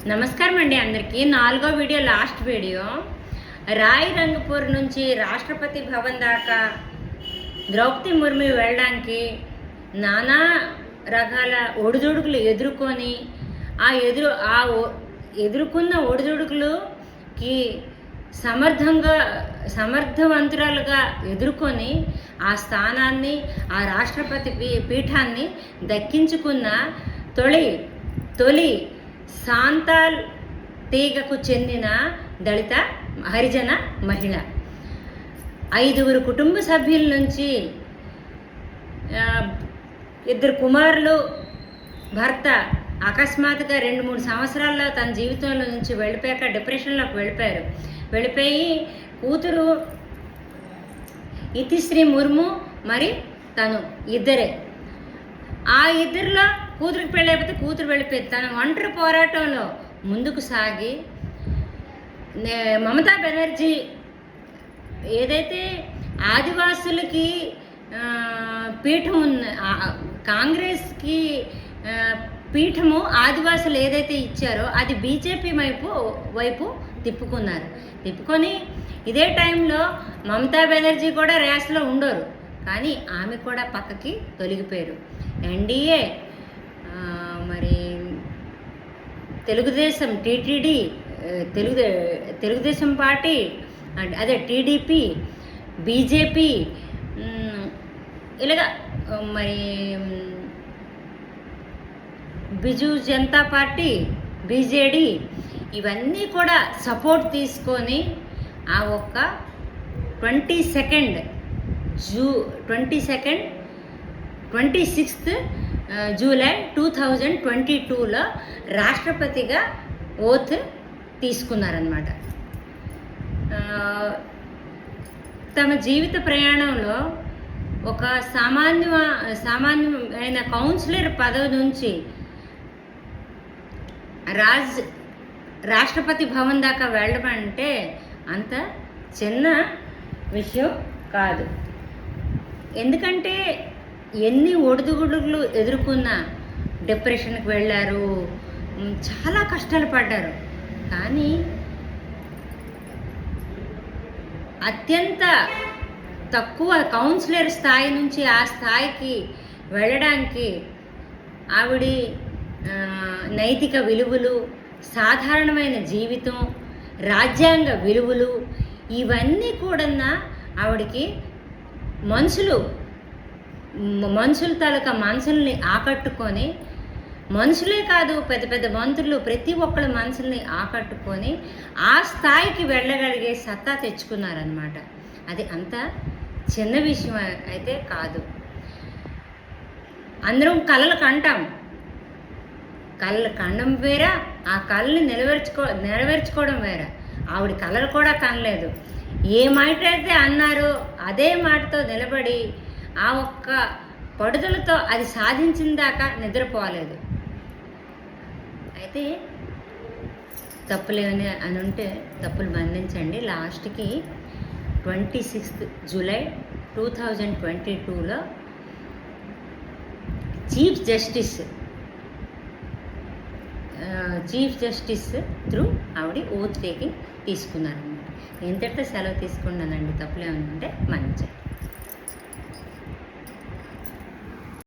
నమస్కారం అండి అందరికీ. 4వ video, last video. Rai Rangpur నుంచి రాష్ట్రపతి భవన్ దాకా ద్రౌపది ముర్ము వెళ్ళడానికి నానా రకాల ఒడిదుడుకులు ఎదుర్కొని ఎదుర్కొన్న ఒడిదుడుకులకి సమర్థవంతురాలుగా ఎదుర్కొని ఆ స్థానాన్ని, ఆ రాష్ట్రపతి పీఠాన్ని దక్కించుకున్న తొలి సాంతాల్ తీగకు చెందిన దళిత హరిజన మహిళ. 5 కుటుంబ సభ్యుల నుంచి 2 కుమారులు, భర్త అకస్మాత్తుగా 2-3 సంవత్సరాల్లో తన జీవితంలో నుంచి వెళ్ళిపోయాక డిప్రెషన్లోకి వెళ్ళిపోయి కూతురు ఇతిశ్రీ ముర్ము మరి తను ఇద్దరే. ఆ ఇద్దరిలో కూతురికి పెళ్ళైపోతే కూతురు వెళ్ళిపోయింది. తన ఒంటరి పోరాటంలో ముందుకు సాగి మమతా బెనర్జీ ఏదైతే ఆదివాసులకి పీఠం కాంగ్రెస్కి పీఠము ఆదివాసులు ఏదైతే ఇచ్చారో అది బీజేపీ వైపు తిప్పుకొని ఇదే టైంలో మమతా బెనర్జీ కూడా రేస్లో ఉండరు, కానీ ఆమె కూడా పక్కకి తొలగిపోయారు. ఎన్డీఏ మరి తెలుగుదేశం టీటీడీ తెలుగుదేశం పార్టీ, అదే టీడీపీ, బీజేపీ, ఇలాగా మరి బిజు జనతా పార్టీ, బీజేడీ, ఇవన్నీ కూడా సపోర్ట్ తీసుకొని ఆ ఒక్క 26th జూలై 2022లో రాష్ట్రపతిగా ఓత్ తీసుకున్నారన్నమాట. తమ జీవిత ప్రయాణంలో ఒక సామాన్యమైన కౌన్సిలర్ పదవి నుంచి రాష్ట్రపతి భవన్ దాకా వెళ్ళడం అంటే అంత చిన్న విషయం కాదు. ఎందుకంటే ఎన్ని ఒడిదుడుకులు ఎదుర్కొన్న, డిప్రెషన్కి వెళ్ళారు, చాలా కష్టాలు పడ్డారు. కానీ అత్యంత తక్కువ కౌన్సిలర్ స్థాయి నుంచి ఆ స్థాయికి వెళ్ళడానికి ఆవిడి నైతిక విలువలు, సాధారణమైన జీవితం, రాజ్యాంగ విలువలు ఇవన్నీ కూడా ఆవిడికి మనుషుల తాలూకా మనసుల్ని ఆకట్టుకొని, మనుషులే కాదు పెద్ద పెద్ద మంత్రులు ప్రతి ఒక్కళ్ళ మనసుల్ని ఆకట్టుకొని ఆ స్థాయికి వెళ్ళగలిగే సత్తా తెచ్చుకున్నారనమాట. అది అంత చిన్న విషయం అయితే కాదు. అందరం కలలు కంటాం, కళ్ళు కండం వేరా, ఆ కళ్ళని నెరవేర్చుకోవడం వేరా. ఆవిడ కళలు కూడా కనలేదు. ఏ మాట అయితే అన్నారో అదే మాటతో నిలబడి ఆ ఒక్క పడుదలతో అది సాధించిన దాకా నిద్రపోలేదు. అయితే తప్పులేమని అని ఉంటే తప్పులు బంధించండి. లాస్ట్కి 26th జూలై 2022లో చీఫ్ జస్టిస్ త్రూ ఆవిడ ఓత్ టేకింగ్ తీసుకున్నారన్నమాట. ఇంతటితో సెలవు తీసుకున్నానండి. తప్పులేమని ఉంటే మన్నించండి.